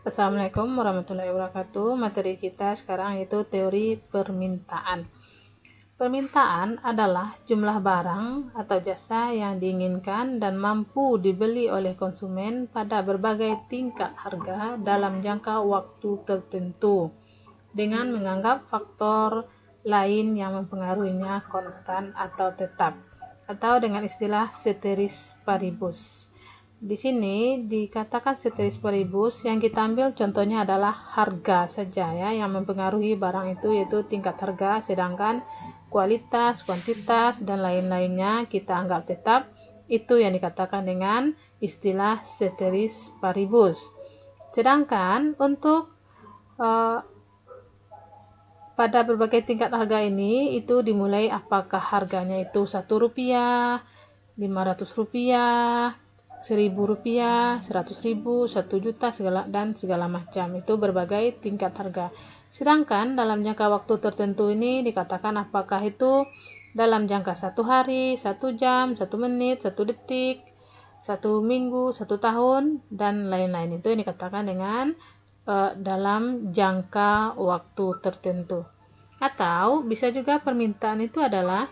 Assalamualaikum warahmatullahi wabarakatuh. Materi kita sekarang yaitu teori permintaan. Permintaan adalah jumlah barang atau jasa yang diinginkan dan mampu dibeli oleh konsumen pada berbagai tingkat harga dalam jangka waktu tertentu, dengan menganggap faktor lain yang mempengaruhinya konstan atau tetap, atau dengan istilah ceteris paribus. Di sini dikatakan ceteris paribus, yang kita ambil contohnya adalah harga saja ya, yang mempengaruhi barang itu yaitu tingkat harga, sedangkan kualitas, kuantitas, dan lain-lainnya kita anggap tetap. Itu yang dikatakan dengan istilah ceteris paribus. Sedangkan untuk pada berbagai tingkat harga ini itu dimulai apakah harganya itu Rp1, Rp500, Rp1.000, Rp100.000, Rp1.000.000, segala macam. Itu berbagai tingkat harga. Sedangkan dalam jangka waktu tertentu ini dikatakan apakah itu dalam jangka 1 hari, 1 jam, 1 menit, 1 detik, 1 minggu, 1 tahun, dan lain-lain. Itu yang dikatakan dengan dalam jangka waktu tertentu. Atau bisa juga permintaan itu adalah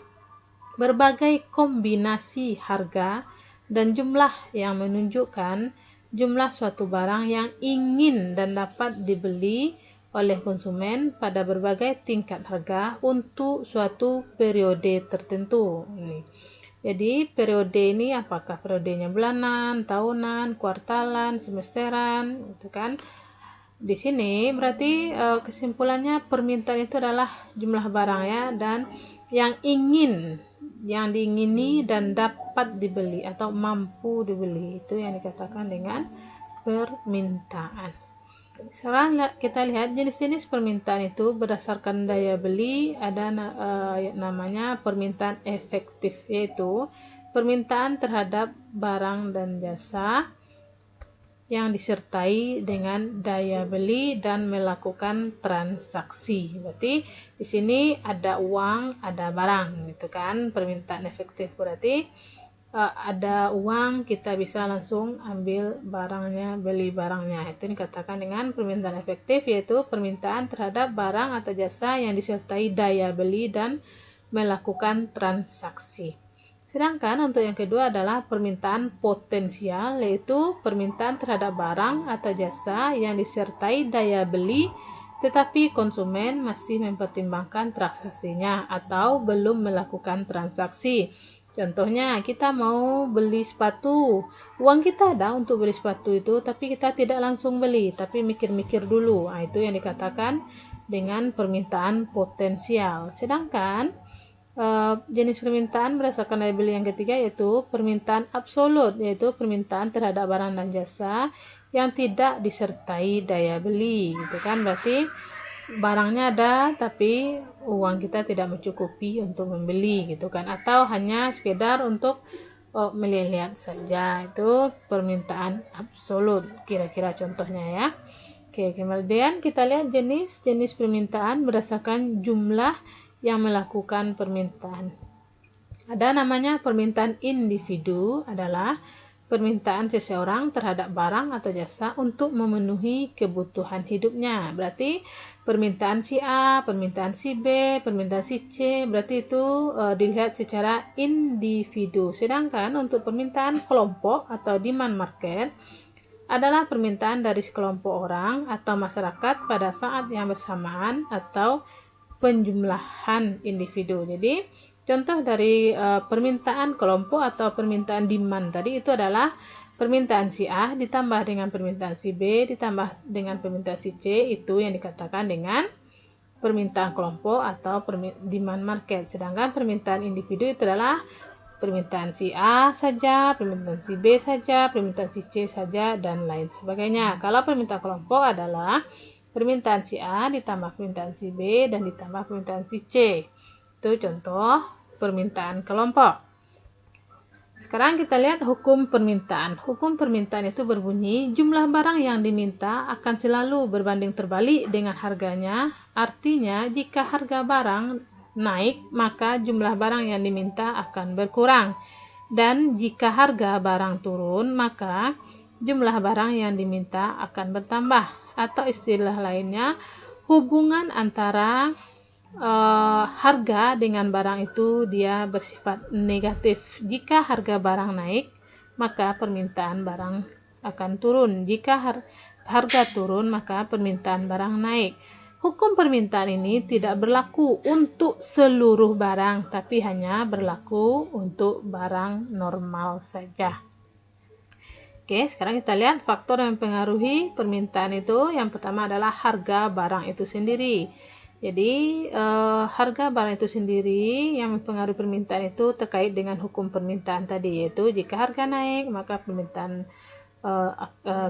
berbagai kombinasi harga dan jumlah yang menunjukkan jumlah suatu barang yang ingin dan dapat dibeli oleh konsumen pada berbagai tingkat harga untuk suatu periode tertentu. Jadi periode ini apakah periodenya bulanan, tahunan, kuartalan, semesteran, itu kan. Di sini berarti kesimpulannya permintaan itu adalah jumlah barang ya, dan yang diingini dan dapat dibeli atau mampu dibeli, itu yang dikatakan dengan permintaan. Sekarang kita lihat jenis-jenis permintaan itu berdasarkan daya beli. Ada namanya permintaan efektif, yaitu permintaan terhadap barang dan jasa yang disertai dengan daya beli dan melakukan transaksi. Berarti di sini ada uang, ada barang, gitu kan. Permintaan efektif berarti ada uang, kita bisa langsung ambil barangnya, beli barangnya. Itu dikatakan dengan permintaan efektif, yaitu permintaan terhadap barang atau jasa yang disertai daya beli dan melakukan transaksi. Sedangkan untuk yang kedua adalah permintaan potensial, yaitu permintaan terhadap barang atau jasa yang disertai daya beli tetapi konsumen masih mempertimbangkan transaksinya atau belum melakukan transaksi. Contohnya, kita mau beli sepatu, uang kita ada untuk beli sepatu itu, tapi kita tidak langsung beli, tapi mikir-mikir dulu. Itu yang dikatakan dengan permintaan potensial. Sedangkan jenis permintaan berdasarkan daya beli yang ketiga yaitu permintaan absolut, yaitu permintaan terhadap barang dan jasa yang tidak disertai daya beli, gitu kan. Berarti barangnya ada tapi uang kita tidak mencukupi untuk membeli, gitu kan, atau hanya sekedar untuk melihat saja. Itu permintaan absolut, kira-kira contohnya ya. Oke, kemudian kita lihat jenis-jenis permintaan berdasarkan jumlah yang melakukan permintaan. Ada namanya permintaan individu, adalah permintaan seseorang terhadap barang atau jasa untuk memenuhi kebutuhan hidupnya. Berarti permintaan si A, permintaan si B, permintaan si C, berarti itu dilihat secara individu. Sedangkan untuk permintaan kelompok atau demand market adalah permintaan dari sekelompok orang atau masyarakat pada saat yang bersamaan atau penjumlahan individu. Jadi contoh dari permintaan kelompok atau permintaan demand tadi itu adalah permintaan si A ditambah dengan permintaan si B ditambah dengan permintaan si C, itu yang dikatakan dengan permintaan kelompok atau demand market. Sedangkan permintaan individu itu adalah permintaan si A saja, permintaan si B saja, permintaan si C saja, dan lain sebagainya. Kalau permintaan kelompok adalah permintaan si A ditambah permintaan si B dan ditambah permintaan si C. Itu contoh permintaan kelompok. Sekarang kita lihat hukum permintaan. Hukum permintaan itu berbunyi, jumlah barang yang diminta akan selalu berbanding terbalik dengan harganya. Artinya, jika harga barang naik, maka jumlah barang yang diminta akan berkurang. Dan jika harga barang turun, maka jumlah barang yang diminta akan bertambah. atau istilah lainnya hubungan antara harga dengan barang itu dia bersifat negatif. Jika harga barang naik, maka permintaan barang akan turun. Jika harga turun, maka permintaan barang naik. Hukum permintaan ini tidak berlaku untuk seluruh barang, tapi hanya berlaku untuk barang normal saja. Oke, sekarang kita lihat faktor yang mempengaruhi permintaan itu. Yang pertama adalah harga barang itu sendiri. Jadi, harga barang itu sendiri yang mempengaruhi permintaan itu terkait dengan hukum permintaan tadi, yaitu jika harga naik, maka permintaan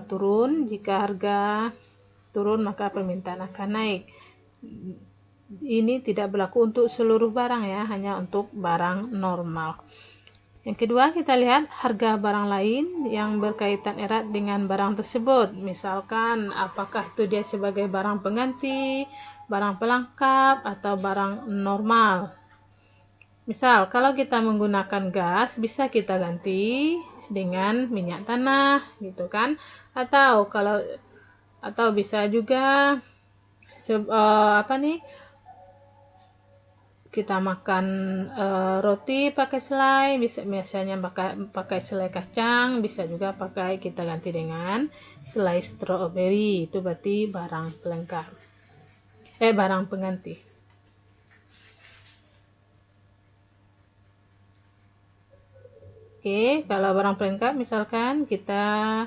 turun. Jika harga turun, maka permintaan akan naik. Ini tidak berlaku untuk seluruh barang ya, hanya untuk barang normal. Yang kedua, kita lihat harga barang lain yang berkaitan erat dengan barang tersebut. Misalkan, apakah itu dia sebagai barang pengganti, barang pelengkap, atau barang normal. Misal, kalau kita menggunakan gas, bisa kita ganti dengan minyak tanah, gitu kan? Atau bisa juga kita makan roti pakai selai, biasanya pakai selai kacang, bisa juga kita ganti dengan selai stroberi. Itu berarti barang pelengkap. Barang pengganti. Oke, kalau barang pelengkap misalkan kita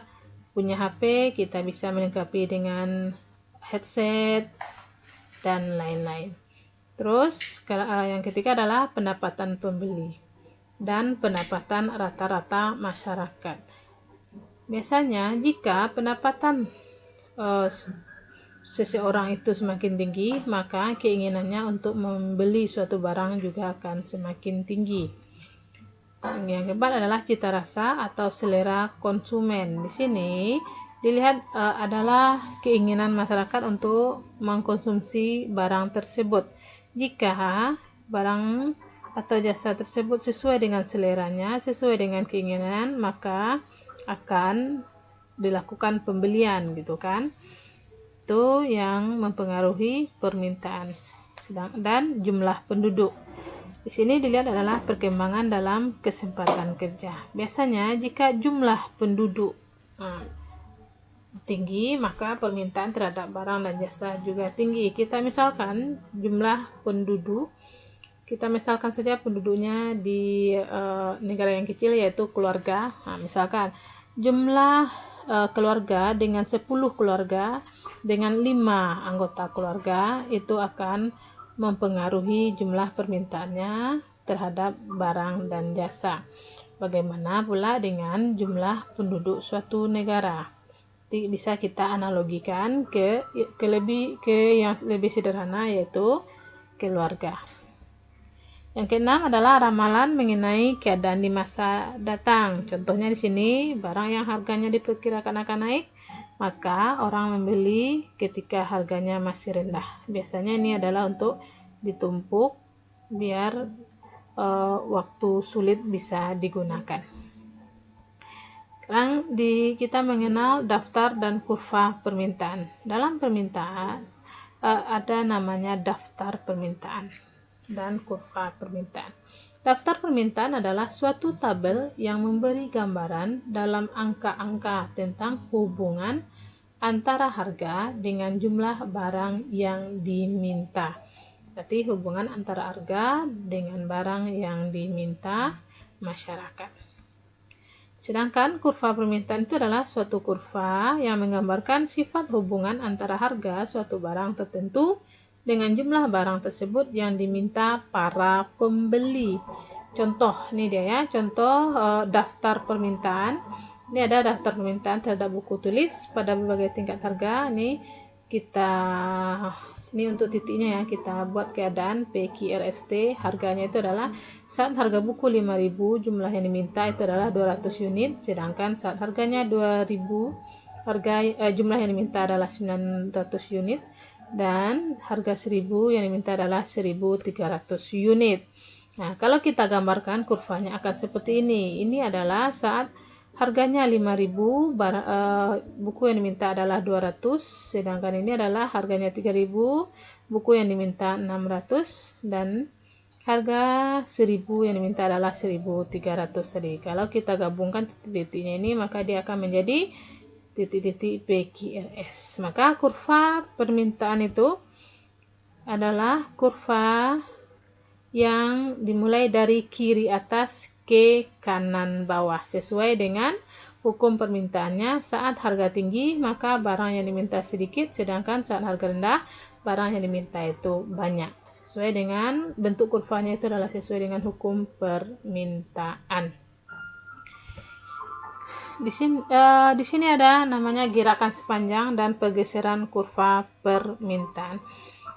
punya HP, kita bisa melengkapi dengan headset dan lain-lain. Terus yang ketiga adalah pendapatan pembeli dan pendapatan rata-rata masyarakat. Biasanya jika pendapatan seseorang itu semakin tinggi, maka keinginannya untuk membeli suatu barang juga akan semakin tinggi. Yang keempat adalah cita rasa atau selera konsumen. Di sini dilihat adalah keinginan masyarakat untuk mengkonsumsi barang tersebut. Jika barang atau jasa tersebut sesuai dengan seleranya, sesuai dengan keinginan, maka akan dilakukan pembelian, gitu kan? Itu yang mempengaruhi permintaan dan jumlah penduduk. Di sini dilihat adalah perkembangan dalam kesempatan kerja. Biasanya jika jumlah penduduk tinggi, maka permintaan terhadap barang dan jasa juga tinggi. Kita misalkan jumlah penduduk, kita misalkan saja penduduknya di negara yang kecil yaitu keluarga. Misalkan jumlah keluarga dengan 10 keluarga dengan 5 anggota keluarga itu akan mempengaruhi jumlah permintaannya terhadap barang dan jasa. Bagaimana pula dengan jumlah penduduk suatu negara? Bisa kita analogikan ke yang lebih sederhana, yaitu keluarga. Yang keenam adalah ramalan mengenai keadaan di masa datang. Contohnya di sini, barang yang harganya diperkirakan akan naik, maka orang membeli ketika harganya masih rendah. Biasanya ini adalah untuk ditumpuk biar waktu sulit bisa digunakan. Sekarang kita mengenal daftar dan kurva permintaan. Dalam permintaan ada namanya daftar permintaan dan kurva permintaan. Daftar permintaan adalah suatu tabel yang memberi gambaran dalam angka-angka tentang hubungan antara harga dengan jumlah barang yang diminta. Berarti hubungan antara harga dengan barang yang diminta masyarakat. Sedangkan kurva permintaan itu adalah suatu kurva yang menggambarkan sifat hubungan antara harga suatu barang tertentu dengan jumlah barang tersebut yang diminta para pembeli. Contoh, ini dia ya, contoh daftar permintaan. Ini ada daftar permintaan terhadap buku tulis pada berbagai tingkat harga. Ini untuk titiknya ya, kita buat keadaan PQRST. Harganya itu adalah saat harga buku 5.000, jumlah yang diminta itu adalah 200 unit, sedangkan saat harganya 2.000, jumlah yang diminta adalah 900 unit, dan harga 1.000 yang diminta adalah 1.300 unit. Nah, kalau kita gambarkan kurvanya akan seperti ini. Ini adalah saat harganya 5.000, buku yang diminta adalah 200, sedangkan ini adalah harganya 3.000, buku yang diminta 600, dan harga 1.000 yang diminta adalah 1.300 tadi. Kalau kita gabungkan titik-titiknya ini, maka dia akan menjadi titik-titik PQRS. Maka kurva permintaan itu adalah kurva yang dimulai dari kiri atas ke kanan bawah sesuai dengan hukum permintaannya. Saat harga tinggi maka barang yang diminta sedikit, sedangkan saat harga rendah barang yang diminta itu banyak. Sesuai dengan bentuk kurvanya itu adalah sesuai dengan hukum permintaan. Di sini ada namanya gerakan sepanjang dan pergeseran kurva permintaan.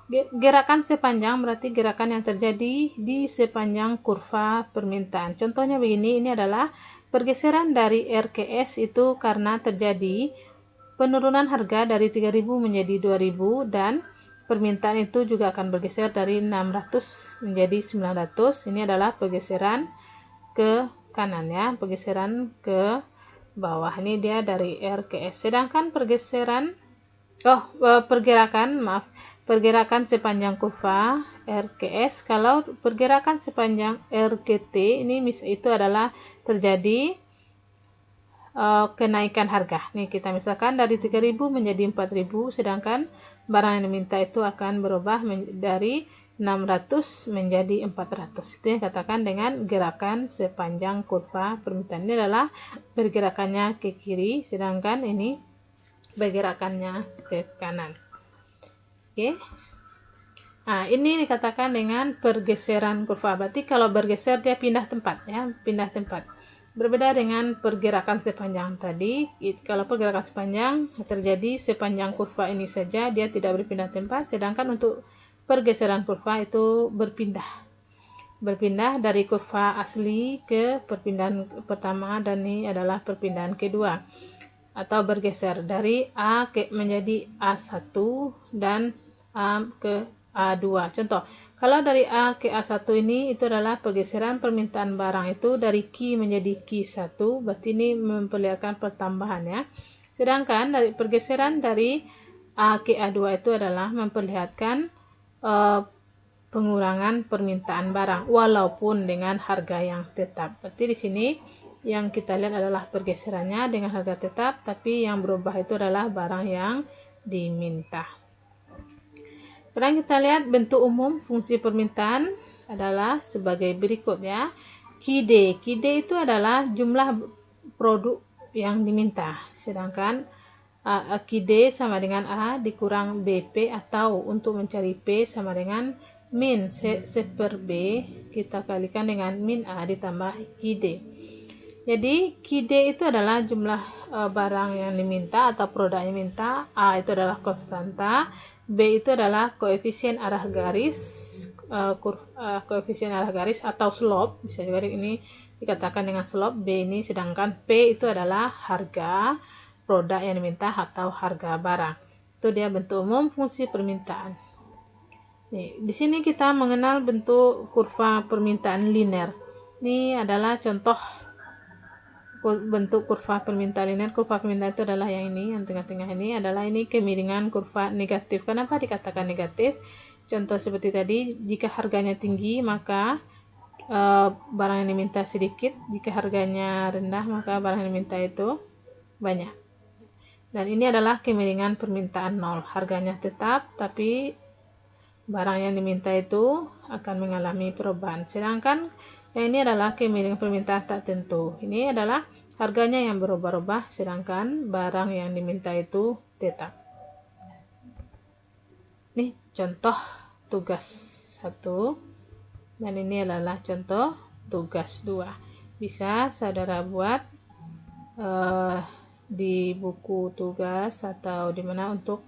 Gerakan sepanjang berarti gerakan yang terjadi di sepanjang kurva permintaan. Contohnya begini, ini adalah pergeseran dari R ke S itu karena terjadi penurunan harga dari 3.000 menjadi 2.000 dan permintaan itu juga akan bergeser dari 600 menjadi 900. Ini adalah pergeseran ke kanan ya, pergeseran ke bawah. Ini dia dari R ke S. Sedangkan pergerakan sepanjang kurva R ke S, kalau pergerakan sepanjang R ke T ini itu adalah terjadi kenaikan harga. Nih kita misalkan dari 3.000 menjadi 4.000, sedangkan barang yang diminta itu akan berubah dari 600 menjadi 400. Itu yang katakan dengan gerakan sepanjang kurva permintaan. Ini adalah pergerakannya ke kiri, sedangkan ini pergerakannya ke kanan. Oke. Nah, ini dikatakan dengan pergeseran kurva. Berarti kalau bergeser dia pindah tempat ya, pindah tempat. Berbeda dengan pergerakan sepanjang tadi. Kalau pergerakan sepanjang terjadi sepanjang kurva ini saja, dia tidak berpindah tempat, sedangkan untuk pergeseran kurva itu berpindah dari kurva asli ke perpindahan pertama, dan ini adalah perpindahan kedua, atau bergeser dari A menjadi A1 dan A ke A2. Contoh, kalau dari A ke A1 ini itu adalah pergeseran permintaan barang itu dari Q menjadi Q1, berarti ini memperlihatkan pertambahan ya. Sedangkan dari pergeseran dari A ke A2 itu adalah memperlihatkan pengurangan permintaan barang walaupun dengan harga yang tetap. Berarti di sini yang kita lihat adalah pergeserannya dengan harga tetap, tapi yang berubah itu adalah barang yang diminta. Sekarang kita lihat bentuk umum fungsi permintaan adalah sebagai berikut ya. QD itu adalah jumlah produk yang diminta, sedangkan QD sama dengan A dikurang BP, atau untuk mencari P sama dengan min C per B kita kalikan dengan min A ditambah QD. Jadi QD itu adalah jumlah barang yang diminta atau produk yang diminta. A itu adalah konstanta, B itu adalah koefisien arah garis, koefisien arah garis atau slope, bisa juga ini dikatakan dengan slope B ini, sedangkan P itu adalah harga produk yang diminta atau harga barang. Itu dia bentuk umum fungsi permintaan. Nih, di sini kita mengenal bentuk kurva permintaan linear. Ini adalah contoh bentuk kurva permintaan linear. Kurva permintaan itu adalah yang ini, yang tengah-tengah ini adalah ini kemiringan kurva negatif. Kenapa dikatakan negatif? Contoh seperti tadi, jika harganya tinggi maka barang yang diminta sedikit, jika harganya rendah maka barang yang diminta itu banyak. Dan ini adalah kemiringan permintaan 0, harganya tetap tapi barang yang diminta itu akan mengalami perubahan. Sedangkan yang ini adalah kemiringan permintaan tak tentu. Ini adalah harganya yang berubah-ubah, sedangkan barang yang diminta itu tetap. Ini contoh tugas 1, dan ini adalah contoh tugas 2. Bisa saudara buat di buku tugas atau di mana untuk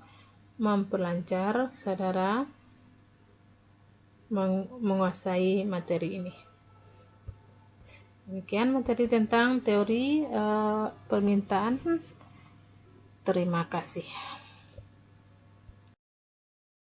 memperlancar saudara menguasai materi ini. Demikian materi tentang teori permintaan. Terima kasih.